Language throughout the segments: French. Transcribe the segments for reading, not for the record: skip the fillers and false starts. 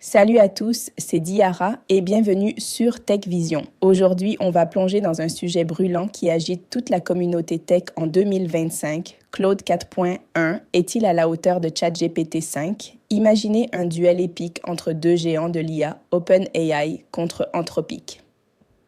Salut à tous, c'est Diara et bienvenue sur TechVision. Aujourd'hui, on va plonger dans un sujet brûlant qui agite toute la communauté tech en 2025. Claude 4.1 est-il à la hauteur de ChatGPT 5? Imaginez un duel épique entre deux géants de l'IA, OpenAI contre Anthropic.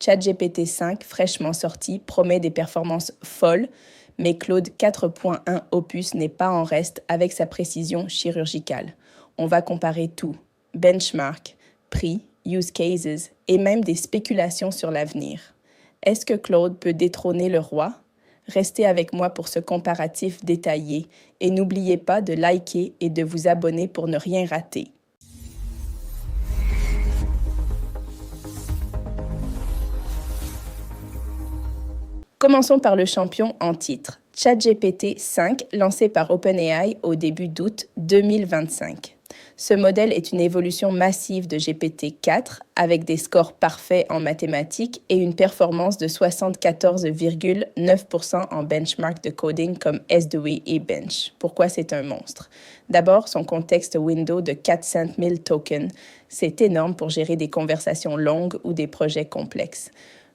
ChatGPT 5, fraîchement sorti, promet des performances folles, mais Claude 4.1 Opus n'est pas en reste avec sa précision chirurgicale. On va comparer tout. Benchmark, prix, use cases et même des spéculations sur l'avenir. Est-ce que Claude peut détrôner le roi? Restez avec moi pour ce comparatif détaillé et n'oubliez pas de liker et de vous abonner pour ne rien rater. Commençons par le champion en titre, ChatGPT 5, lancé par OpenAI au début d'août 2025. Ce modèle est une évolution massive de GPT-4 avec des scores parfaits en mathématiques et une performance de 74,9% en benchmark de coding comme SDOE et Bench. Pourquoi c'est un monstre? D'abord, son contexte window de 400 000 tokens. C'est énorme pour gérer des conversations longues ou des projets complexes.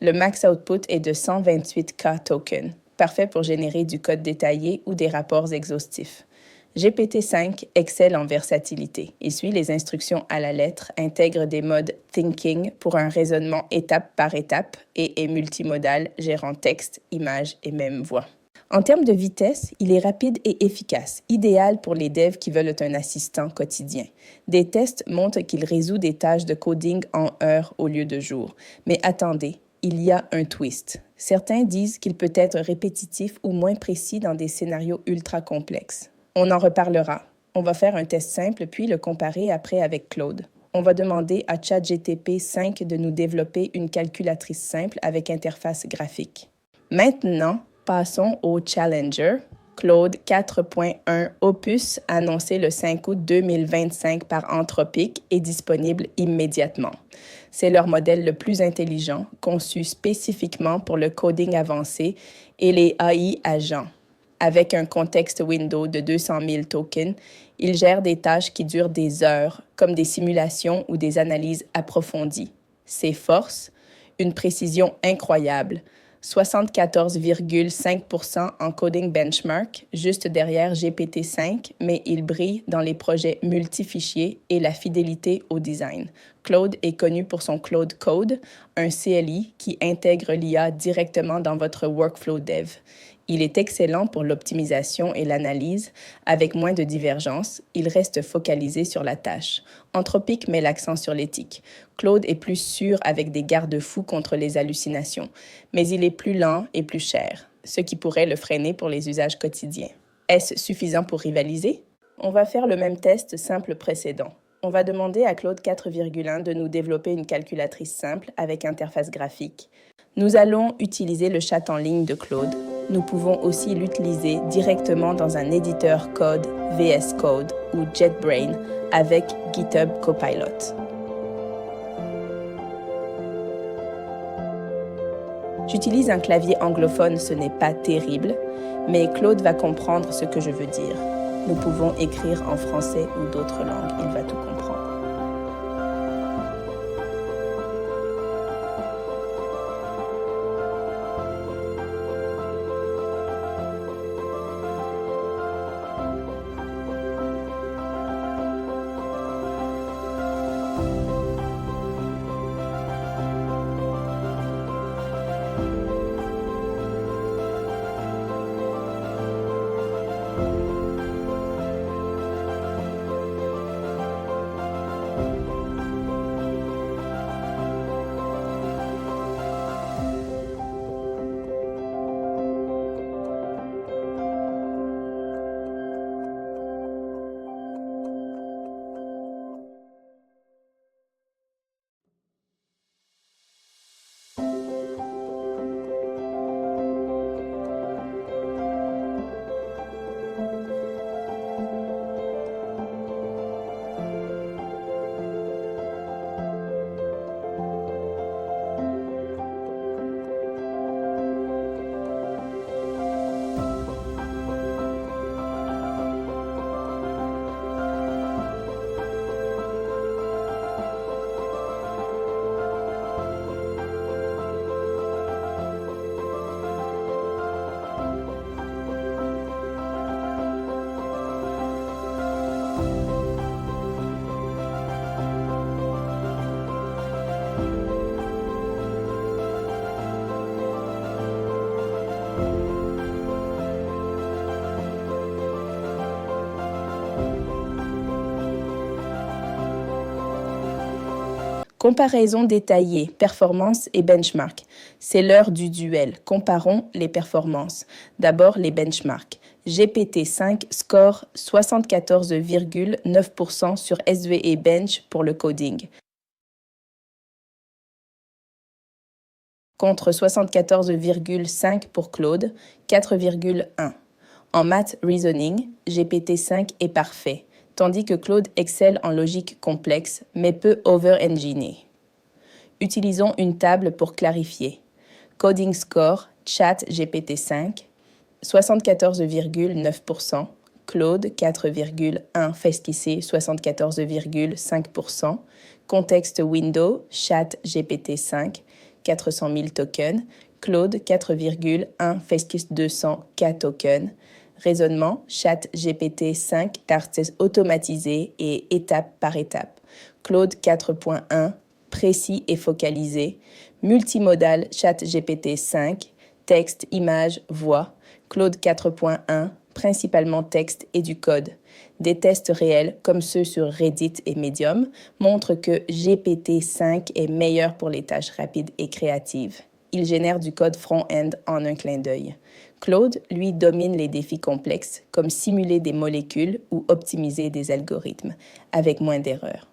Le max output est de 128K tokens, parfait pour générer du code détaillé ou des rapports exhaustifs. GPT-5 excelle en versatilité. Il suit les instructions à la lettre, intègre des modes thinking pour un raisonnement étape par étape et est multimodal, gérant texte, images et même voix. En termes de vitesse, il est rapide et efficace, idéal pour les devs qui veulent un assistant quotidien. Des tests montrent qu'il résout des tâches de coding en heures au lieu de jours. Mais attendez, il y a un twist. Certains disent qu'il peut être répétitif ou moins précis dans des scénarios ultra complexes. On en reparlera. On va faire un test simple puis le comparer après avec Claude. On va demander à ChatGPT 5 de nous développer une calculatrice simple avec interface graphique. Maintenant, passons au Challenger. Claude 4.1 Opus, annoncé le 5 août 2025 par Anthropic, est disponible immédiatement. C'est leur modèle le plus intelligent, conçu spécifiquement pour le coding avancé et les AI agents. Avec un contexte window de 200 000 tokens, il gère des tâches qui durent des heures, comme des simulations ou des analyses approfondies. Ses forces, une précision incroyable, 74,5% en coding benchmark, juste derrière GPT-5, mais il brille dans les projets multifichiers et la fidélité au design. Claude est connu pour son Claude Code, un CLI qui intègre l'IA directement dans votre workflow dev. Il est excellent pour l'optimisation et l'analyse. Avec moins de divergences, il reste focalisé sur la tâche. Anthropic met l'accent sur l'éthique. Claude est plus sûr avec des garde-fous contre les hallucinations, mais il est plus lent et plus cher, ce qui pourrait le freiner pour les usages quotidiens. Est-ce suffisant pour rivaliser? On va faire le même test simple précédent. On va demander à Claude 4.1 de nous développer une calculatrice simple avec interface graphique. Nous allons utiliser le chat en ligne de Claude. Nous pouvons aussi l'utiliser directement dans un éditeur code, VS Code ou JetBrains avec GitHub Copilot. J'utilise un clavier anglophone, ce n'est pas terrible, mais Claude va comprendre ce que je veux dire. Nous pouvons écrire en français ou d'autres langues, il va tout comprendre. Comparaison détaillée, performance et benchmark. C'est l'heure du duel. Comparons les performances. D'abord, les benchmarks. GPT-5 score 74,9% sur SVE Bench pour le coding, contre 74,5 pour Claude, 4,1. En math reasoning, GPT-5 est parfait, tandis que Claude excelle en logique complexe, mais peut over-engineer. Utilisons une table pour clarifier. Coding score, chat GPT-5, 74,9%, Claude 4,1 fait esquisser 74,5%, contexte window, chat GPT-5, 400 000 tokens, Claude 4,1 fait esquisse 200 K tokens, raisonnement, chat GPT-5 tartès automatisé et étape par étape, Claude 4.1 précis et focalisé, multimodal chat GPT-5, texte, image, voix, Claude 4.1, principalement texte et du code. Des tests réels, comme ceux sur Reddit et Medium, montrent que GPT-5 est meilleur pour les tâches rapides et créatives. Il génère du code front-end en un clin d'œil. Claude, lui, domine les défis complexes, comme simuler des molécules ou optimiser des algorithmes, avec moins d'erreurs.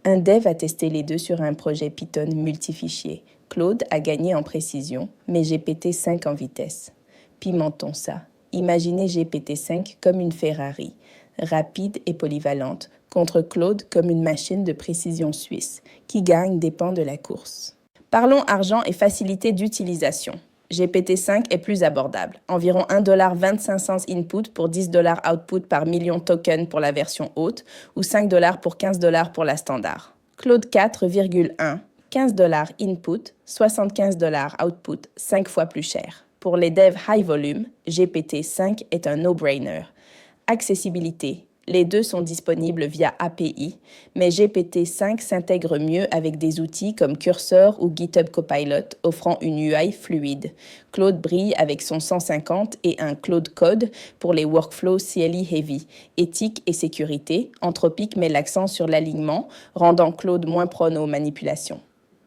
Un dev a testé les deux sur un projet Python multifichier. Claude a gagné en précision, mais GPT-5 en vitesse. Pimentons ça. Imaginez GPT-5 comme une Ferrari, rapide et polyvalente, contre Claude comme une machine de précision suisse. Qui gagne dépend de la course. Parlons argent et facilité d'utilisation. GPT-5 est plus abordable, environ $1,25 input pour $10 output par million tokens pour la version haute ou $5 pour $15 pour la standard. Claude 4,1, $15 input, $75 output, 5 fois plus cher. Pour les devs high volume, GPT-5 est un no-brainer. Accessibilité. Les deux sont disponibles via API, mais GPT-5 s'intègre mieux avec des outils comme Cursor ou GitHub Copilot, offrant une UI fluide. Claude brille avec son 150 et un Claude Code pour les workflows CLI heavy. Éthique et sécurité, Anthropic met l'accent sur l'alignement, rendant Claude moins prone aux manipulations.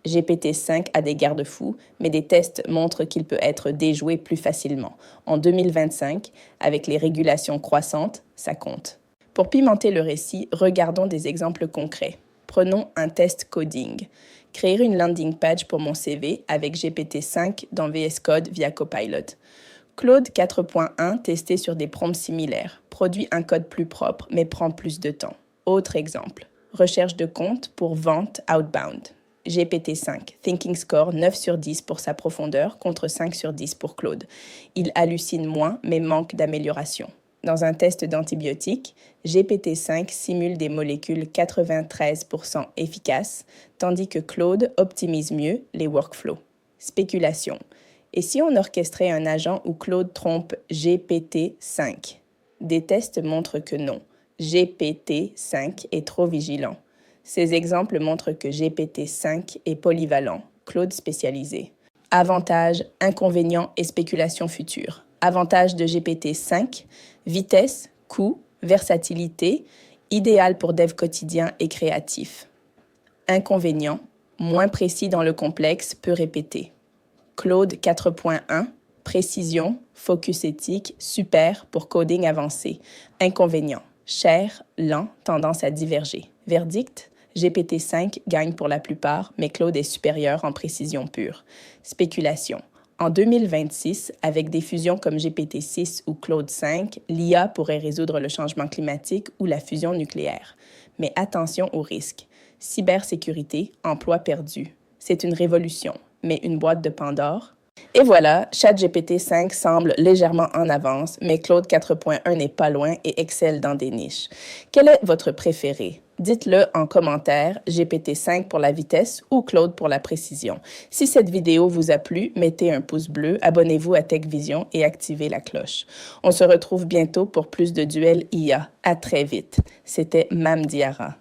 GPT-5 a des garde-fous, mais des tests montrent qu'il peut être déjoué plus facilement. En 2025, avec les régulations croissantes, ça compte. Pour pimenter le récit, regardons des exemples concrets. Prenons un test coding. Créer une landing page pour mon CV avec GPT-5 dans VS Code via Copilot. Claude 4.1 testé sur des prompts similaires. Produit un code plus propre, mais prend plus de temps. Autre exemple. Recherche de compte pour vente outbound. GPT-5, Thinking Score 9 sur 10 pour sa profondeur contre 5 sur 10 pour Claude. Il hallucine moins, mais manque d'amélioration. Dans un test d'antibiotiques, GPT-5 simule des molécules 93% efficaces, tandis que Claude optimise mieux les workflows. Spéculation. Et si on orchestrait un agent où Claude trompe GPT-5? Des tests montrent que non. GPT-5 est trop vigilant. Ces exemples montrent que GPT-5 est polyvalent, Claude spécialisé. Avantages, inconvénients et spéculations futures. Avantages de GPT-5, vitesse, coût, versatilité, idéal pour dev quotidien et créatif. Inconvénients, moins précis dans le complexe, peu répété. Claude 4.1, précision, focus éthique, super pour coding avancé. Inconvénients, cher, lent, tendance à diverger. Verdict, GPT-5 gagne pour la plupart, mais Claude est supérieur en précision pure. Spéculation. En 2026, avec des fusions comme GPT-6 ou Claude 5, l'IA pourrait résoudre le changement climatique ou la fusion nucléaire. Mais attention aux risques. Cybersécurité, emploi perdu. C'est une révolution, mais une boîte de Pandore. Et voilà, ChatGPT 5 semble légèrement en avance, mais Claude 4.1 n'est pas loin et excelle dans des niches. Quel est votre préféré? Dites-le en commentaire, GPT-5 pour la vitesse ou Claude pour la précision. Si cette vidéo vous a plu, mettez un pouce bleu, abonnez-vous à TechVision et activez la cloche. On se retrouve bientôt pour plus de duels IA. À très vite. C'était Mam Diarra.